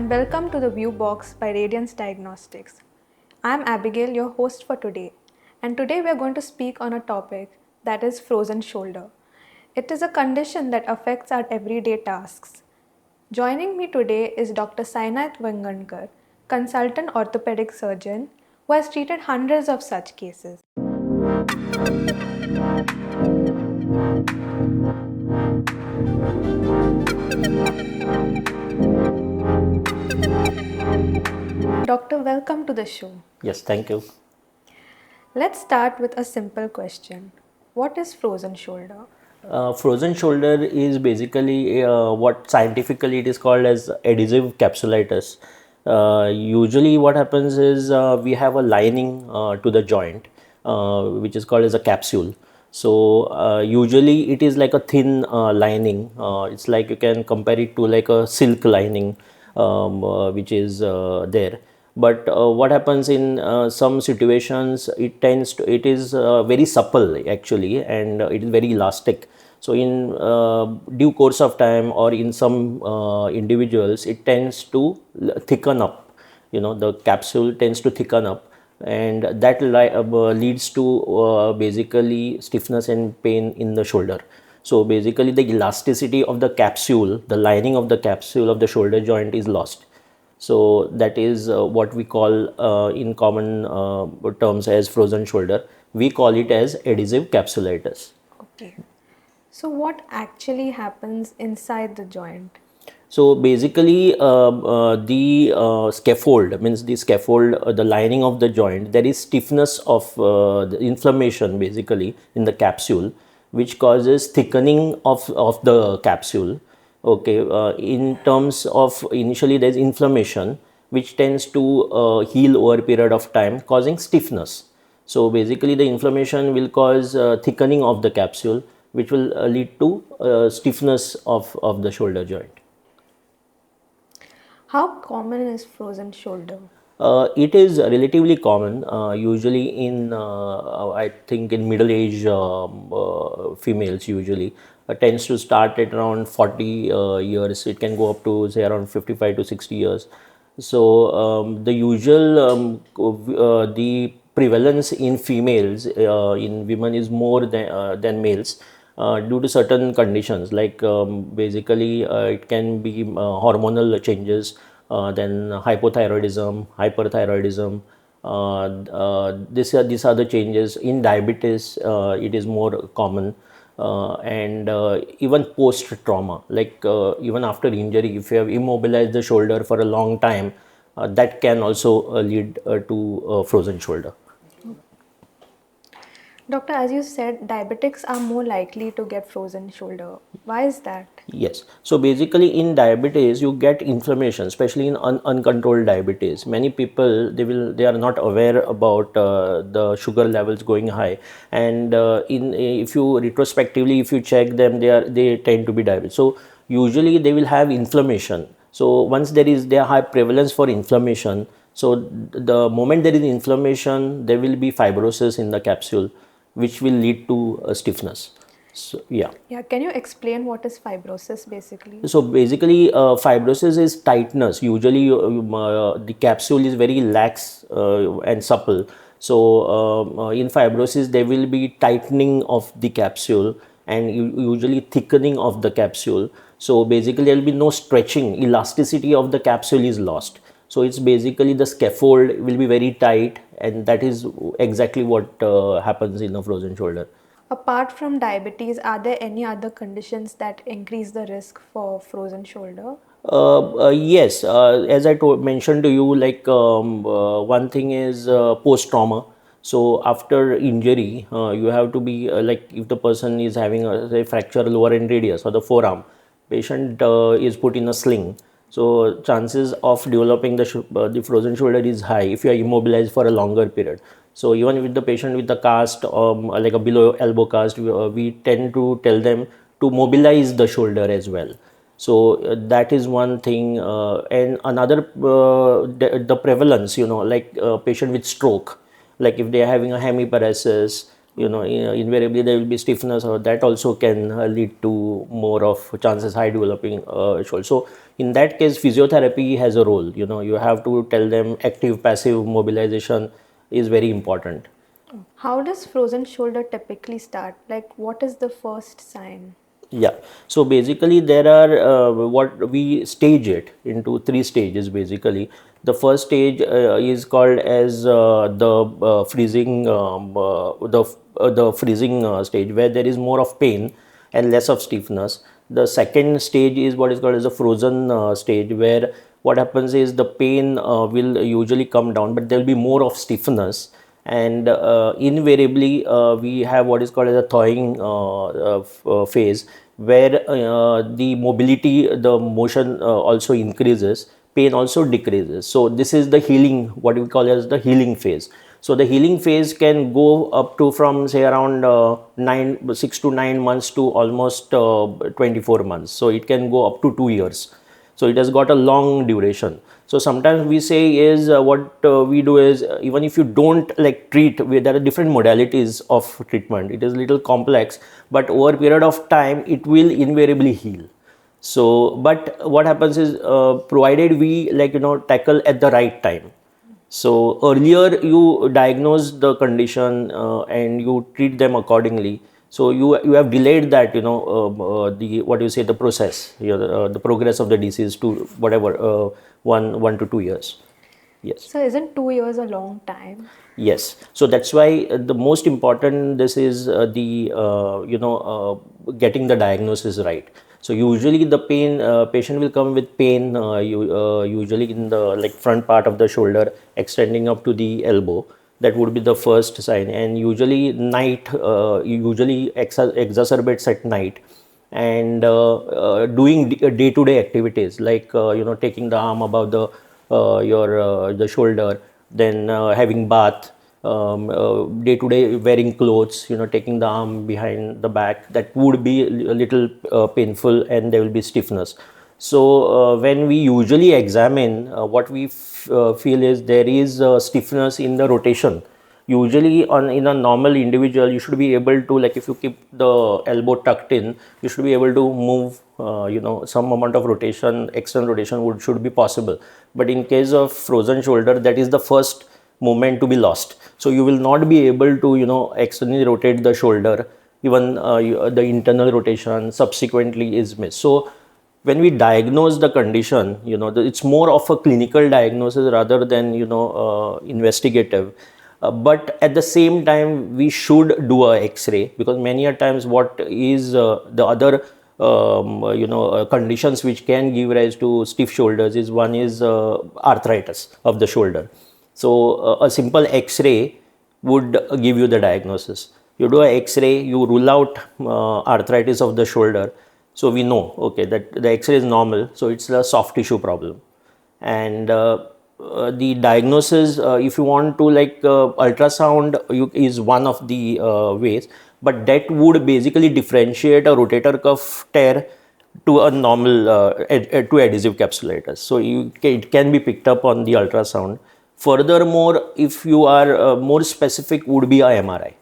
and welcome to the ViewBox by Radiance Diagnostics. I'm Abigail, your host for today, and today we are going to speak on a topic that is frozen shoulder. It is a condition that affects our everyday tasks. Joining me today is Dr. Sainath Vaingankar, consultant orthopedic surgeon who has treated hundreds of such cases. Doctor, welcome to the show. Yes, thank you. Let's start with a simple question. What is frozen shoulder? Frozen shoulder is basically what scientifically it is called as adhesive capsulitis. Usually what happens is we have a lining to the joint which is called as a capsule. So usually it is like a thin lining. It's like you can compare it to like a silk lining which is there. But what happens in some situations, it is very supple actually, and it is very elastic. So in due course of time, or in some individuals, it tends to thicken up. The capsule tends to thicken up, and that leads to basically stiffness and pain in the shoulder. So basically the elasticity of the capsule, the lining of the capsule of the shoulder joint is lost. So that is what we call in common terms as frozen shoulder. We call it as adhesive capsulitis. Okay. So what actually happens inside the joint? So basically the scaffold, means the scaffold, the lining of the joint, there is stiffness of the inflammation basically in the capsule, which causes thickening of the capsule. Okay, in terms of initially there is inflammation which tends to heal over a period of time, causing stiffness. So basically the inflammation will cause thickening of the capsule, which will lead to stiffness of the shoulder joint. How common is frozen shoulder? It is relatively common, usually in, I think, in middle-aged females usually. Tends to start at around 40 years. It can go up to say around 55 to 60 years. So the usual, the prevalence in females, in women is more than males. Due to certain conditions, like basically it can be hormonal changes, then hypothyroidism, hyperthyroidism. These are the changes. In diabetes, it is more common, and even post trauma, like even after injury, if you have immobilized the shoulder for a long time, that can also lead to frozen shoulder. Doctor, as you said, diabetics are more likely to get frozen shoulder. Why is that? Yes. So basically in diabetes, you get inflammation, especially in uncontrolled diabetes. Many people, they are not aware about the sugar levels going high. And if you retrospectively, if you check them, they tend to be diabetic. So usually they will have inflammation. So once there are high prevalence for inflammation, so the moment there is inflammation, there will be fibrosis in the capsule, which will lead to stiffness. So, yeah. Yeah, can you explain what is fibrosis basically? So basically, fibrosis is tightness. Usually, the capsule is very lax and supple. So in fibrosis, there will be tightening of the capsule and usually thickening of the capsule. So basically, there will be no stretching. Elasticity of the capsule is lost. So it's basically the scaffold will be very tight, and that is exactly what happens in a frozen shoulder. Apart from diabetes, are there any other conditions that increase the risk for frozen shoulder? Yes, as I mentioned to you, like one thing is post-trauma. So after injury, you have to be like if the person is having a say, fracture lower end radius or the forearm, patient is put in a sling. So chances of developing the frozen shoulder is high if you are immobilized for a longer period. So even with the patient with the cast, like a below elbow cast, we tend to tell them to mobilize the shoulder as well. So that is one thing, and another the prevalence, like patient with stroke, like if they are having a hemiparesis, invariably there will be stiffness, or that also can lead to more of chances high developing shoulder. So in that case, physiotherapy has a role. You have to tell them active passive mobilization is very important. How does frozen shoulder typically start? Like, what is the first sign? Yeah, so basically there are what we stage it into three stages. Basically, the first stage is called as the freezing, the freezing stage, where there is more of pain and less of stiffness. The second stage is what is called as a frozen stage, where what happens is the pain will usually come down, but there will be more of stiffness. And invariably we have what is called as a thawing phase, where the mobility, the motion also increases, pain also decreases. So this is the healing, what we call as the healing phase. So the healing phase can go up to from say around 6 to 9 months to almost 24 months. So it can go up to 2 years. So it has got a long duration. So sometimes we say is what we do is, even if you don't like treat, there are different modalities of treatment. It is little complex, but over a period of time it will invariably heal. So but what happens is, provided we tackle at the right time. So earlier you diagnose the condition and you treat them accordingly. So you have delayed that, the what you say, the process, the progress of the disease to whatever 1 to 2 years. Yes. So, isn't 2 years a long time? Yes, so that's why the most important this is the getting the diagnosis right. So usually the pain, patient will come with pain usually in the front part of the shoulder extending up to the elbow. That would be the first sign, and usually night usually exacerbates at night. And doing day-to-day activities like taking the arm above the the shoulder, then having bath, day-to-day wearing clothes, taking the arm behind the back, that would be a little painful, and there will be stiffness. So when we usually examine, what we feel is there is stiffness in the rotation. Usually in a normal individual, you should be able to, like, if you keep the elbow tucked in, you should be able to move some amount of rotation, external rotation should be possible. But in case of frozen shoulder, that is the first movement to be lost. So you will not be able to externally rotate the shoulder. Even the internal rotation subsequently is missed. So when we diagnose the condition, it's more of a clinical diagnosis rather than investigative. But at the same time, we should do a X-ray, because many a times what is the other conditions which can give rise to stiff shoulders is, one is arthritis of the shoulder. So a simple X-ray would give you the diagnosis. You do a X-ray, you rule out arthritis of the shoulder. So we know, okay, that the X-ray is normal, so it's a soft tissue problem. And the diagnosis, if you want to, ultrasound is one of the ways, but that would basically differentiate a rotator cuff tear to a normal to adhesive capsulitis. So it can be picked up on the ultrasound. Furthermore, if you are more specific, would be a MRI.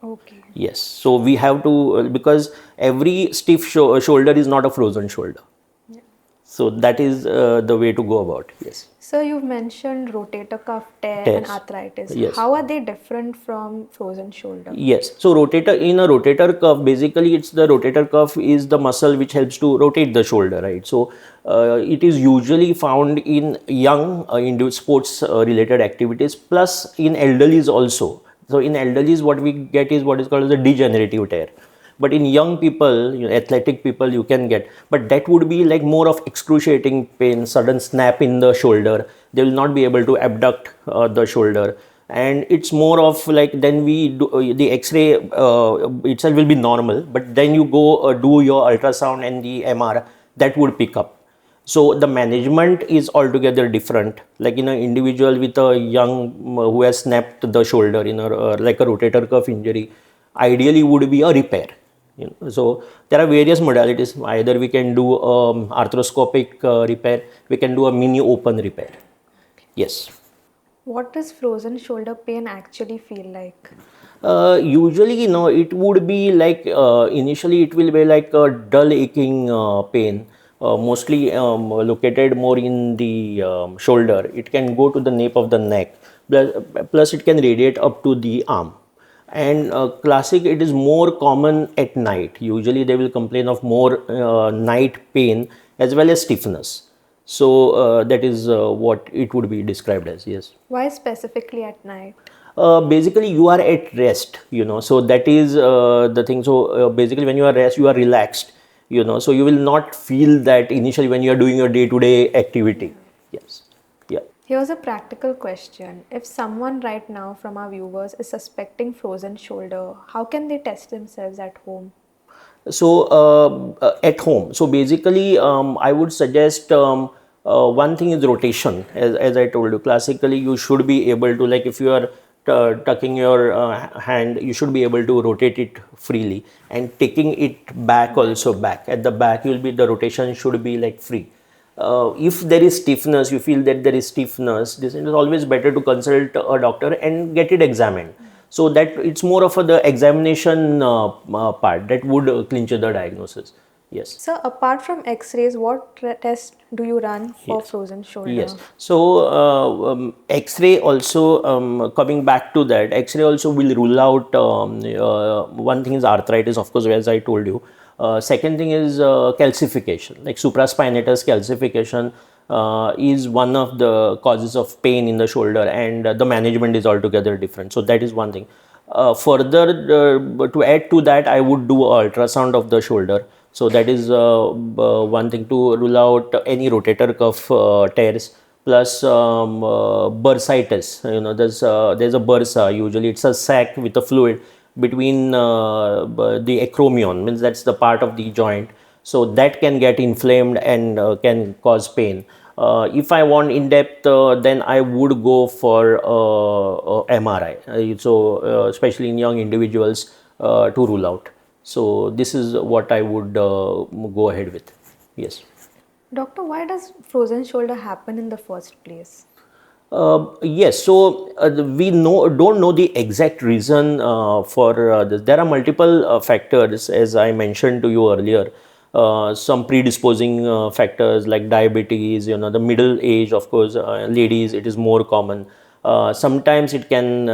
Okay. Yes, so we have to, because every stiff shoulder is not a frozen shoulder. Yeah. So that is the way to go about. Yes. So you've mentioned rotator cuff tear and Tears. arthritis. Yes. How are they different from frozen shoulder? Yes. So in a rotator cuff, basically it's the rotator cuff is the muscle which helps to rotate the shoulder, right? So it is usually found in young in sports related activities, plus in elderlies also. So in elderlies, what we get is what is called as a degenerative tear. But in young people, athletic people, you can get, but that would be like more of excruciating pain, sudden snap in the shoulder. They will not be able to abduct the shoulder, and it's more of like, then we do the X-ray itself will be normal, but then you go do your ultrasound and the MR, that would pick up. So the management is altogether different. Like in an individual with a young who has snapped the shoulder in like a rotator cuff injury, ideally would be a repair. So there are various modalities. Either we can do arthroscopic repair, we can do a mini open repair. Yes. What does frozen shoulder pain actually feel like? Usually, it would be like initially it will be like a dull aching pain, mostly located more in the shoulder. It can go to the nape of the neck, plus it can radiate up to the arm. And classic, it is more common at night. Usually, they will complain of more night pain as well as stiffness. So that is what it would be described as. Yes. Why specifically at night? Basically you are at rest, so that is the thing. So basically when you are rest, you are relaxed, so you will not feel that initially when you are doing your day-to-day activity. Yes. Yeah. Here's a practical question. If someone right now from our viewers is suspecting frozen shoulder, how can they test themselves at home? So at home, so basically I would suggest one thing is rotation. As I told you, classically you should be able to, like if you are tucking your hand, you should be able to rotate it freely, and taking it back also, back at the back, you will be, the rotation should be like free. If there is stiffness, you feel that there is stiffness, this is always better to consult a doctor and get it examined. So that it's more of the examination part that would clinch the diagnosis. Yes. So apart from x-rays, what test do you run for Yes. frozen shoulder? Yes. So X-ray also, coming back to that, X-ray also will rule out, one thing is arthritis, of course, as I told you. Second thing is calcification, like supraspinatus calcification is one of the causes of pain in the shoulder, and the management is altogether different. So that is one thing. Further, to add to that, I would do ultrasound of the shoulder. So that is one thing to rule out any rotator cuff tears, plus bursitis. There's a bursa. Usually, it's a sac with a fluid between the acromion, means that's the part of the joint. So that can get inflamed and can cause pain. If I want in depth, then I would go for MRI. Especially in young individuals, to rule out. So this is what I would go ahead with. Yes. Doctor, why does frozen shoulder happen in the first place? Yes, so we don't know the exact reason for this. There are multiple factors, as I mentioned to you earlier. Some predisposing factors like diabetes, the middle age, of course, ladies, it is more common. Sometimes it can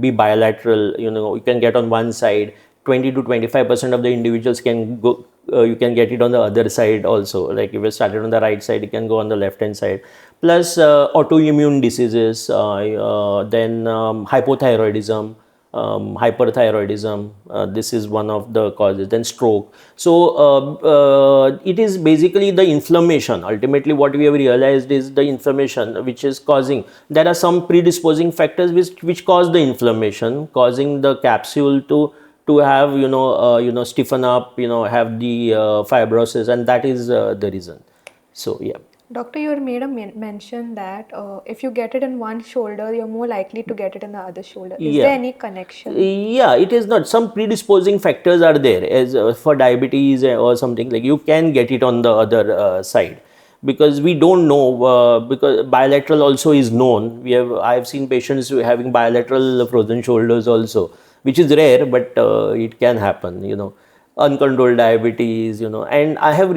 be bilateral. You can get on one side. 20 to 25% of the individuals can go. You can get it on the other side also. Like if you started on the right side, you can go on the left hand side. Plus autoimmune diseases, then hypothyroidism, hyperthyroidism. This is one of the causes. Then stroke. So it is basically the inflammation. Ultimately, what we have realized is the inflammation which is causing. There are some predisposing factors which cause the inflammation, causing the capsule to have stiffen up, have the fibrosis, and that is the reason. So yeah. Doctor, you had made a mention that if you get it in one shoulder, you're more likely to get it in the other shoulder. Is there Yeah. any connection? Yeah, it is not. Some predisposing factors are there, as for diabetes or something, like you can get it on the other side, because we don't know, because bilateral also is known. I've seen patients who are having bilateral frozen shoulders also, which is rare, but it can happen. Uncontrolled diabetes, and I have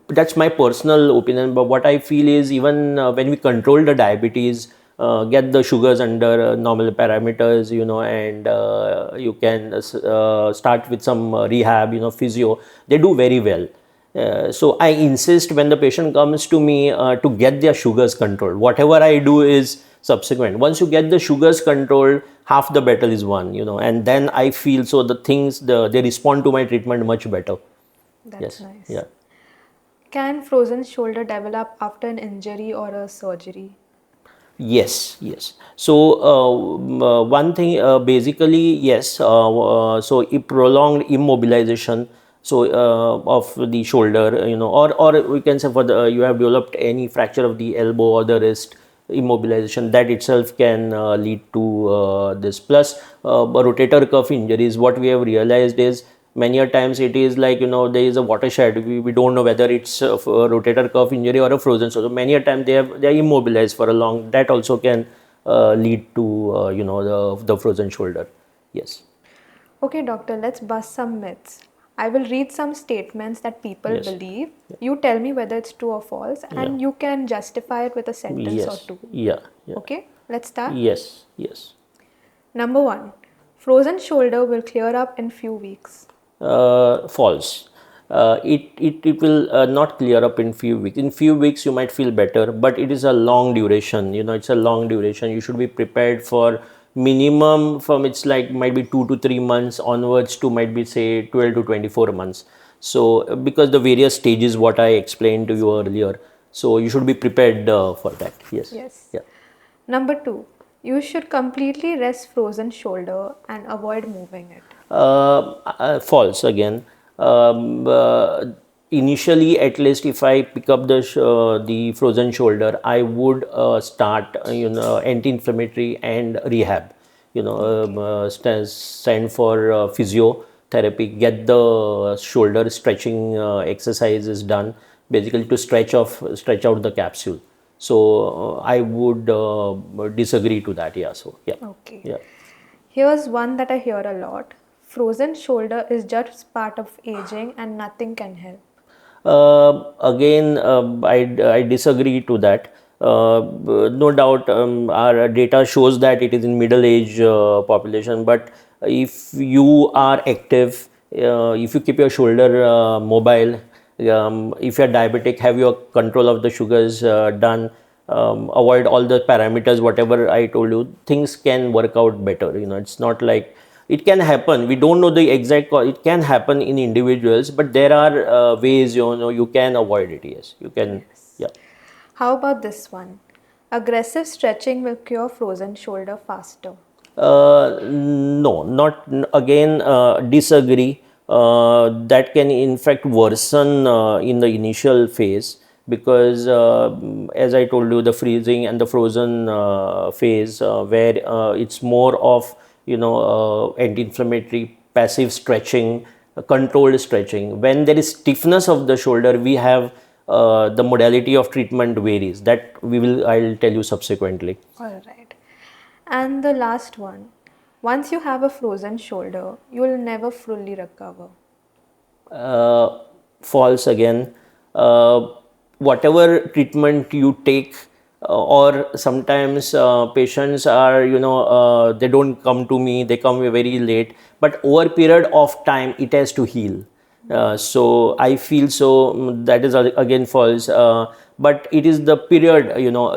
that's my personal opinion. But what I feel is, even when we control the diabetes, get the sugars under normal parameters, and you can start with some rehab, physio, they do very well. So I insist when the patient comes to me to get their sugars controlled. Whatever I do is subsequent. Once you get the sugars controlled, half the battle is won, and then I feel so they respond to my treatment much better. That's Yes. nice. Yeah. Can frozen shoulder develop after an injury or a surgery? Yes, yes. So one thing, basically, yes. So prolonged immobilization, so of the shoulder, or we can say, for the you have developed any fracture of the elbow or the wrist, immobilization, that itself can lead to this. Plus rotator cuff injuries. What we have realized is, Many a times it is like, there is a watershed. We don't know whether it's a rotator cuff injury or a frozen shoulder. Many a time they are immobilized for a long. That also can lead to the frozen shoulder. Yes. Okay, doctor, let's bust some myths. I will read some statements that people Yes. believe. You tell me whether it's true or false, Yeah. and you can justify it with a sentence or Yes. two. Yeah. Yeah. Okay, let's start. Yes. Yes. Number one, frozen shoulder will clear up in few weeks. False. It will not clear up in few weeks. In few weeks you might feel better, but it is a long duration. It's a long duration. You should be prepared for minimum from, it's like might be 2 to 3 months onwards to might be say 12 to 24 months. So because the various stages what I explained to you earlier, so you should be prepared for that. Yes. Yes. Yeah. Number two, you should completely rest frozen shoulder and avoid moving it. False again. Initially, at least, if I pick up the frozen shoulder, I would start anti-inflammatory and rehab. Send for physiotherapy, get the shoulder stretching exercises done, basically to stretch out the capsule. So I would disagree to that. Yeah. So yeah. Okay. Yeah. Here's one that I hear a lot. Frozen shoulder is just part of aging and nothing can help. Again, I disagree to that. No doubt, our data shows that it is in middle age population. But if you are active, if you keep your shoulder mobile, if you are diabetic, have your control of the sugars done, avoid all the parameters, whatever I told you, things can work out better. It's not like it can happen. We don't know the exact cause. It can happen in individuals, but there are ways you can avoid it. Yes, you can. Yes. Yeah. How about this one? Aggressive stretching will cure frozen shoulder faster. No, not again. Disagree. That can in fact worsen in the initial phase, because as I told you, the freezing and the frozen phase where it's more of anti-inflammatory, passive stretching, controlled stretching. When there is stiffness of the shoulder, we have the modality of treatment varies. That I'll tell you subsequently. All right. And the last one. Once you have a frozen shoulder, you will never fully recover. False again. Whatever treatment you take, or sometimes patients are, they don't come to me, they come very late, but over a period of time it has to heal. So I feel so, that is again false. But it is the period,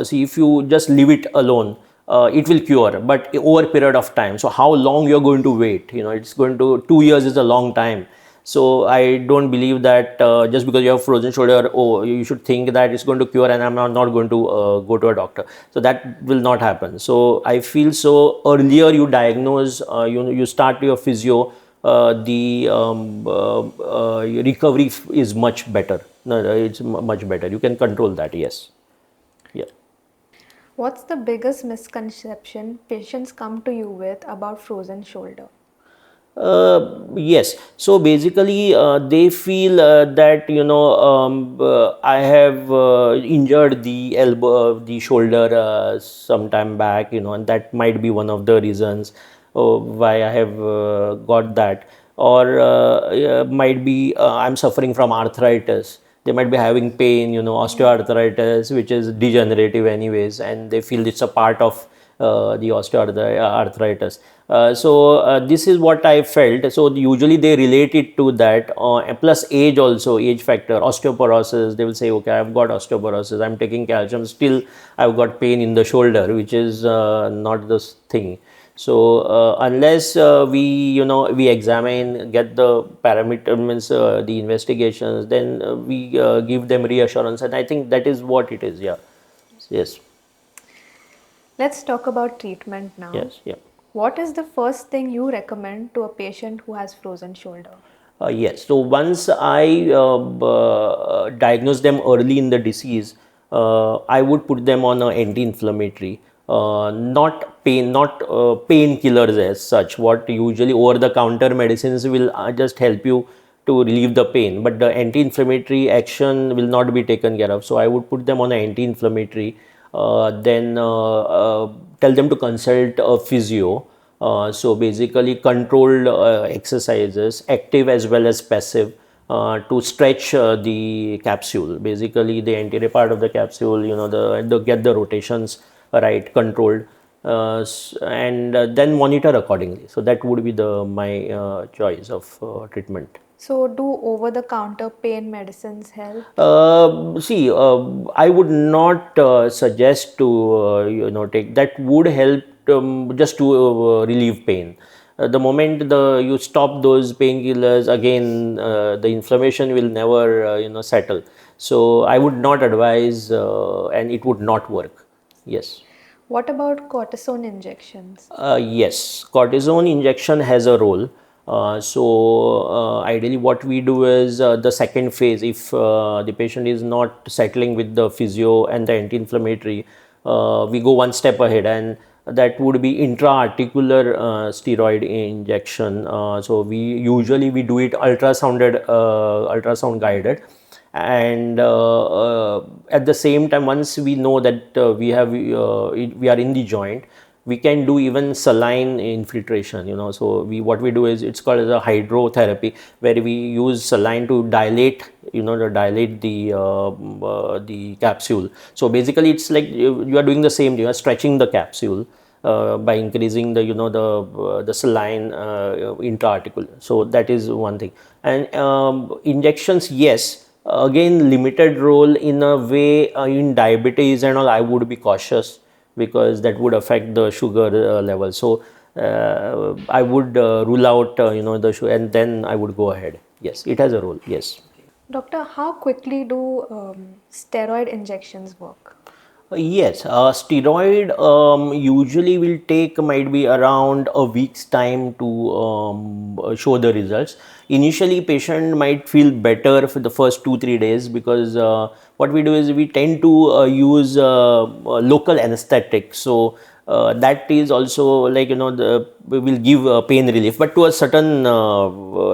see, if you just leave it alone, it will cure, but over a period of time. So how long you're going to wait? It's going to 2 years is a long time. So I don't believe that just because you have frozen shoulder, oh, you should think that it's going to cure and I'm not going to go to a doctor. So that will not happen. So I feel so earlier you diagnose, you start your physio, the recovery is much better. No, it's much better. You can control that. Yes. Yeah. What's the biggest misconception patients come to you with about frozen shoulder? Yes. So basically, they feel that I have injured the elbow, the shoulder some time back, and that might be one of the reasons why I have got that, or might be I'm suffering from arthritis. They might be having pain, osteoarthritis, which is degenerative anyways, and they feel it's a part of the osteoarthritis. So this is what I felt. So usually they relate it to that, plus age also, age factor, osteoporosis. They will say, okay, I've got osteoporosis, I'm taking calcium, still I've got pain in the shoulder, which is not this thing. So unless we examine, get the parameter, means the investigations, then we give them reassurance, and I think that is what it is. Yeah. Yes. Let's talk about treatment now. Yes. Yeah. What is the first thing you recommend to a patient who has frozen shoulder? Yes. So once I diagnose them early in the disease, I would put them on an anti-inflammatory. not painkillers as such. What usually over-the-counter medicines will just help you to relieve the pain, but the anti-inflammatory action will not be taken care of. So I would put them on an anti-inflammatory, then tell them to consult a physio. So basically controlled exercises, active as well as passive, to stretch the capsule, basically the anterior part of the capsule, the get the rotations right, controlled, and then monitor accordingly. So that would be the my choice of treatment. So, do over-the-counter pain medicines help? See, I would not suggest to take that. Would help just to relieve pain. The moment you stop those painkillers, again the inflammation will never settle. So I would not advise, and it would not work. Yes. What about cortisone injections? Yes, cortisone injection has a role. Ideally, what we do is the second phase, if the patient is not settling with the physio and the anti-inflammatory, we go one step ahead, and that would be intra-articular steroid injection. So we do it ultrasound guided, and at the same time, once we know that we are in the joint, we can do even saline infiltration. So what we do is, it's called as a hydrotherapy, where we use saline to dilate the capsule. So basically it's like you are doing the same, you are stretching the capsule by increasing the saline intra-articular. So that is one thing. And injections, yes, again limited role in a way. In diabetes and all, I would be cautious, because that would affect the sugar level. So I would rule out the sugar, and then I would go ahead. Yes, it has a role. Yes. Doctor, how quickly do steroid injections work? Yes, steroid usually will take might be around a week's time to show the results. Initially, patient might feel better for the first 2-3 days, because what we do is we tend to use local anesthetic. So that is also like we will give pain relief, but to a certain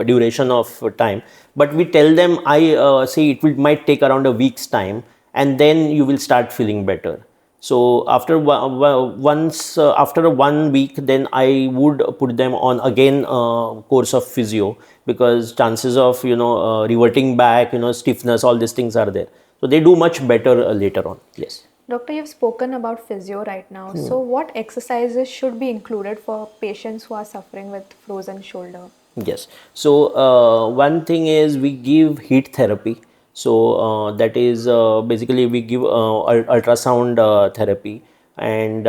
duration of time. But we tell them, I say it might take around a week's time, and then you will start feeling better. So after after 1 week, then I would put them on again course of physio, because chances of reverting back, stiffness, all these things are there. So they do much better later on. Yes. Doctor, you've spoken about physio right now. So what exercises should be included for patients who are suffering with frozen shoulder? Yes. So one thing is, we give heat therapy. So that is basically we give ultrasound therapy, and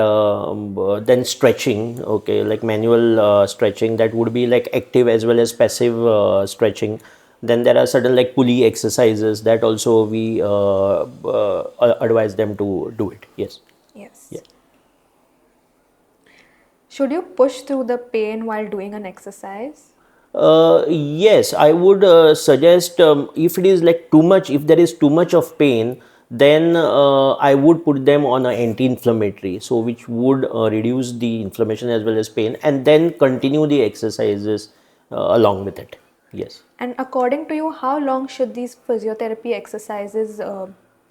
then stretching. Okay, like manual stretching, that would be like active as well as passive stretching. Then there are certain like pulley exercises that also we advise them to do it. Yes. Yes. Yeah. Should you push through the pain while doing an exercise? Yes, I would suggest, if it is like too much, if there is too much of pain, then I would put them on an anti-inflammatory, so which would reduce the inflammation as well as pain, and then continue the exercises along with it. Yes. And according to you, how long should these physiotherapy exercises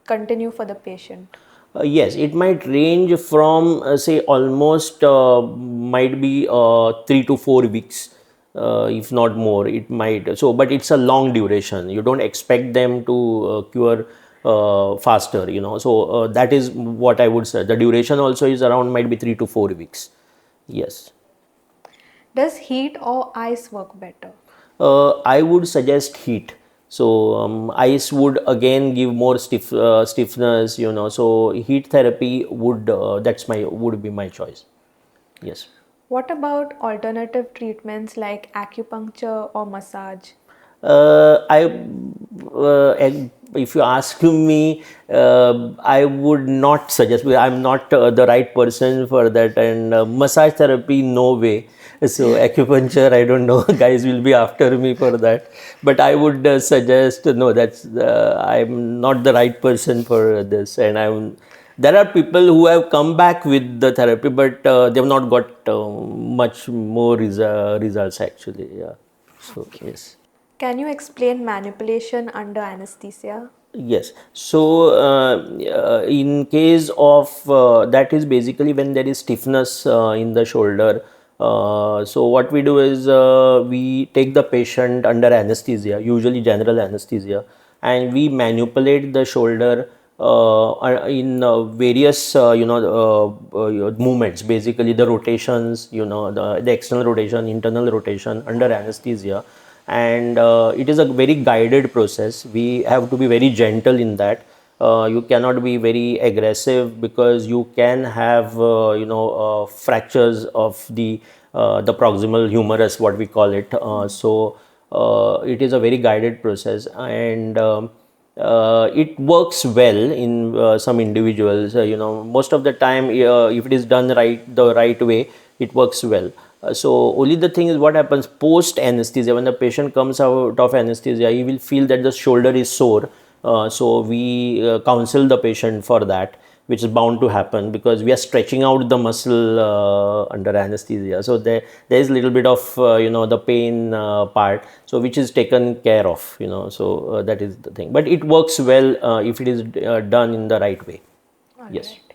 continue for the patient? Yes, it might range from say almost might be 3 to 4 weeks, if not more. It might, so, but it's a long duration. You don't expect them to cure faster. So that is what I would say. The duration also is around might be 3 to 4 weeks. Yes. Does heat or ice work better? I would suggest heat. So ice would again give more stiffness. So heat therapy would would be my choice. Yes. What about alternative treatments like acupuncture or massage? If you ask me, I would not suggest, because I'm not the right person for that, and massage therapy, no way. So acupuncture, I don't know, guys will be after me for that, but I would suggest, no, I'm not the right person for this, and There are people who have come back with the therapy, but they have not got much more results actually. Yeah. So yes. Can you explain manipulation under anesthesia? Yes. So, in case of that is basically when there is stiffness in the shoulder. So, what we do is we take the patient under anesthesia, usually general anesthesia, and we manipulate the shoulder in various movements. Basically, the rotations, the external rotation, internal rotation under anesthesia, and it is a very guided process. We have to be very gentle in that. You cannot be very aggressive because you can have fractures of the proximal humerus, what we call it. It is a very guided process, and it works well in some individuals. Most of the time, if it is done the right way, it works well. So only the thing is what happens post anesthesia. When the patient comes out of anesthesia, he will feel that the shoulder is sore. So we counsel the patient for that, which is bound to happen because we are stretching out the muscle under anesthesia. So there is a little bit of the pain part, so which is taken care of. So that is the thing. But it works well if it is done in the right way. All Yes. right.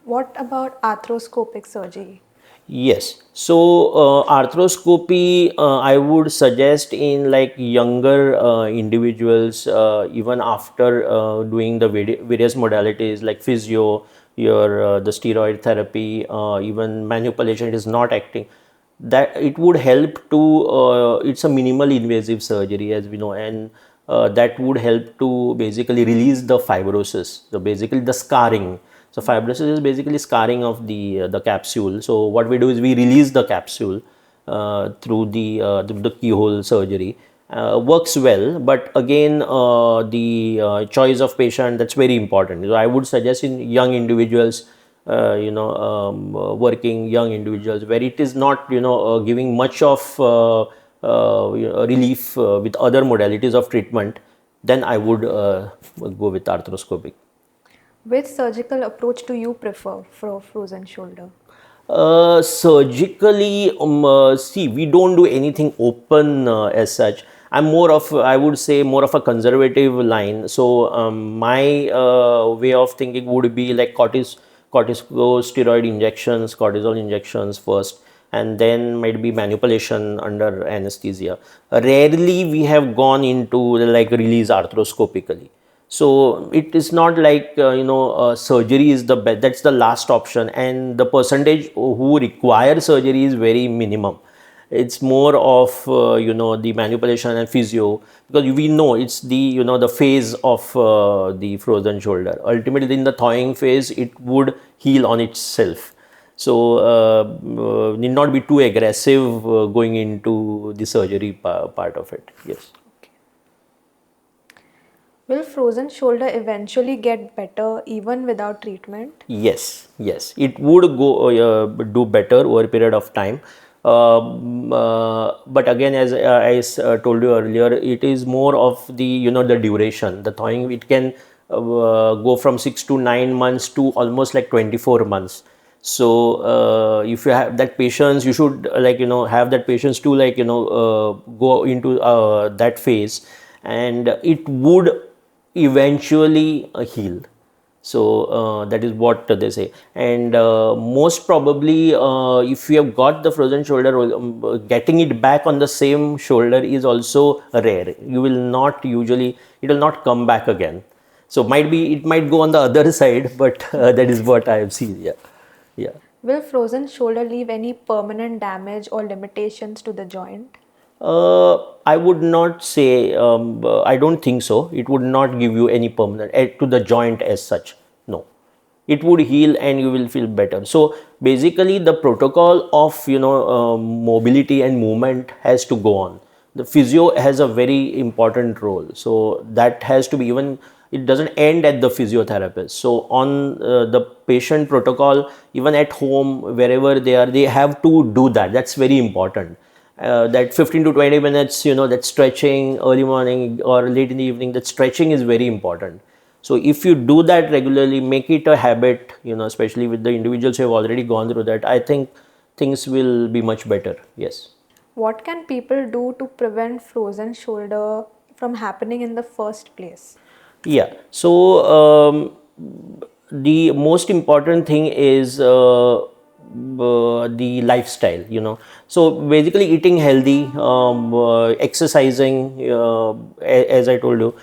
What about arthroscopic surgery? Yes. So arthroscopy, I would suggest in like younger individuals, even after doing the various modalities like physio, the steroid therapy, even manipulation is not acting. That it would help to. It's a minimal invasive surgery, as we know, and that would help to basically release the fibrosis. So basically the scarring. So fibrosis is basically scarring of the capsule. So what we do is we release the capsule through the keyhole surgery. Works well, but again the choice of patient, that's very important. So I would suggest in young individuals, working young individuals where it is not giving much of relief with other modalities of treatment, then I would go with arthroscopic. Which surgical approach do you prefer for frozen shoulder? Surgically, see, we don't do anything open as such. I would say, more of a conservative line. So, my way of thinking would be like corticosteroid injections, cortisol injections first, and then might be manipulation under anesthesia. Rarely we have gone into like release arthroscopically. So it is not like surgery is the best. That's the last option, and the percentage who require surgery is very minimum. It's more of the manipulation and physio, because we know it's the phase of the frozen shoulder. Ultimately, in the thawing phase, it would heal on itself. So need not be too aggressive going into the surgery part of it. Yes. Will frozen shoulder eventually get better even without treatment? Yes, yes, it would go do better over a period of time. But again, as I told you earlier, it is more of the duration. The thawing, it can go from 6 to 9 months to almost like 24 months. So if you have that patience, you should have that patience to go into that phase, and it would eventually heal. So that is what they say, and most probably if you have got the frozen shoulder, getting it back on the same shoulder is also rare. You will not usually, it will not come back again. So it might go on the other side, but that is what I have seen. Yeah, yeah. Will frozen shoulder leave any permanent damage or limitations to the joint? I would not say, I don't think so. It would not give you any permanent to the joint as such. No, it would heal and you will feel better. So basically, the protocol of mobility and movement has to go on. The physio has a very important role. So that has to be, even it doesn't end at the physiotherapist. So on the patient protocol, even at home, wherever they are, they have to do that. That's very important. That 15 to 20 minutes, that stretching early morning or late in the evening, that stretching is very important. So if you do that regularly, make it a habit, especially with the individuals who have already gone through that, I think things will be much better. Yes. What can people do to prevent frozen shoulder from happening in the first place? Yeah. So the most important thing is the lifestyle. So basically, eating healthy, exercising, as I told you,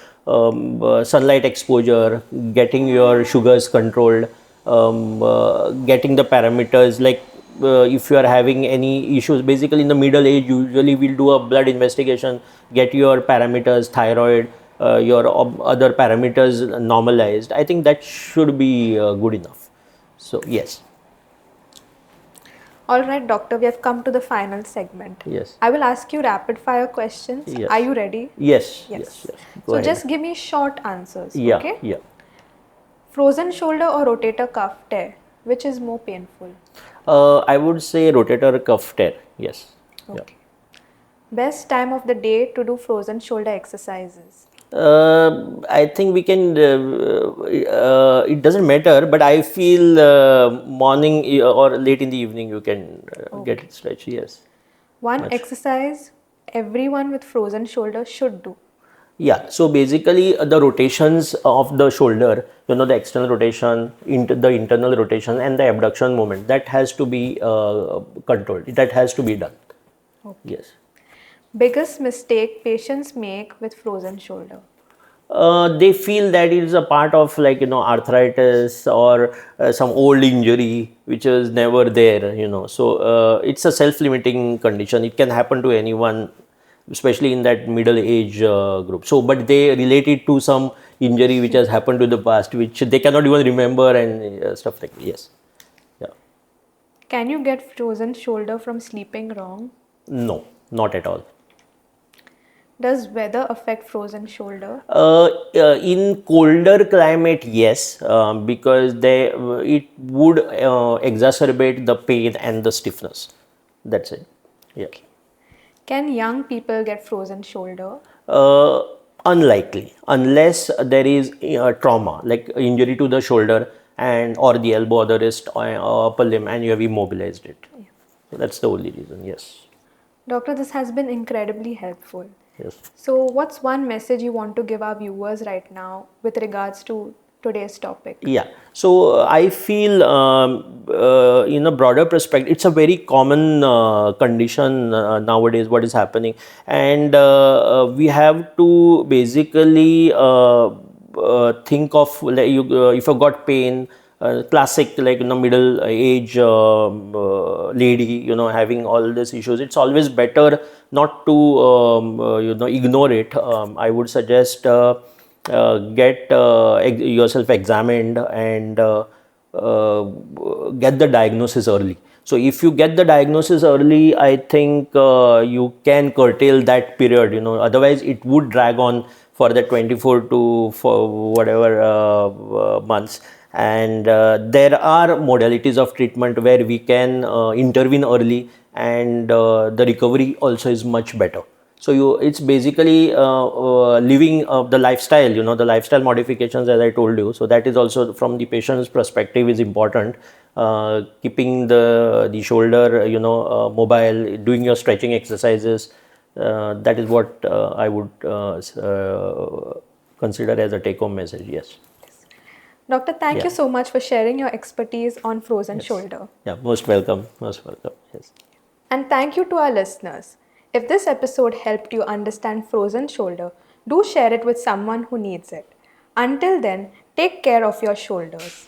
sunlight exposure, getting your sugars controlled, getting the parameters like. If you are having any issues, basically in the middle age, usually we'll do a blood investigation, get your parameters, thyroid, your other parameters normalized. I think that should be good enough. So yes. All right, doctor, we have come to the final segment. Yes. I will ask you rapid fire questions. Yes. Are you ready? Yes. Yes. Go So ahead. just give me short answers, Yeah. okay? Yeah. Frozen shoulder or rotator cuff tear, which is more painful? I would say rotator cuff tear. Yes. Okay. Best time of the day to do frozen shoulder exercises? I think we can. It doesn't matter, but I feel morning or late in the evening you can get it stretched. Yes. One exercise everyone with frozen shoulder should do. Yeah, so basically the rotations of the shoulder, the external rotation, the internal rotation and the abduction movement, that has to be controlled. That has to be done. Okay. Yes. Biggest mistake patients make with frozen shoulder? They feel that it is a part of arthritis or some old injury which is never there. So it's a self-limiting condition. It can happen to anyone, especially in that middle age group. So but they relate it to some injury which has happened to the past, which they cannot even remember and stuff like that. Yes. Yeah. Can you get frozen shoulder from sleeping wrong? No, not at all. Does weather affect frozen shoulder? In colder climate, yes, because it would exacerbate the pain and the stiffness. That's it. Yeah. Can young people get frozen shoulder? Uh, Unlikely, unless there is trauma like injury to the shoulder and or the elbow or the wrist or upper limb, and you have immobilized it. Yeah. So that's the only reason. Yes. Doctor, this has been incredibly helpful. Yes. So what's one message you want to give our viewers right now with regards to today's topic? Yeah. So I feel in a broader perspective, it's a very common condition nowadays, what is happening. And we have to basically think of like if you got pain, classic like middle age lady, having all these issues. It's always better not to ignore it. I would suggest get yourself examined and get the diagnosis early. So if you get the diagnosis early, I think you can curtail that period. Otherwise it would drag on for the 24 to for whatever months. And there are modalities of treatment where we can intervene early, and the recovery also is much better. So it's basically living the lifestyle, the lifestyle modifications, as I told you. So that is also from the patient's perspective is important. Keeping the shoulder, mobile, doing your stretching exercises. That is what I would consider as a take-home message. Yes. Doctor, thank you so much for sharing your expertise on frozen shoulder. Yeah, most welcome. Most welcome. Yes. And thank you to our listeners. If this episode helped you understand frozen shoulder, do share it with someone who needs it. Until then, take care of your shoulders.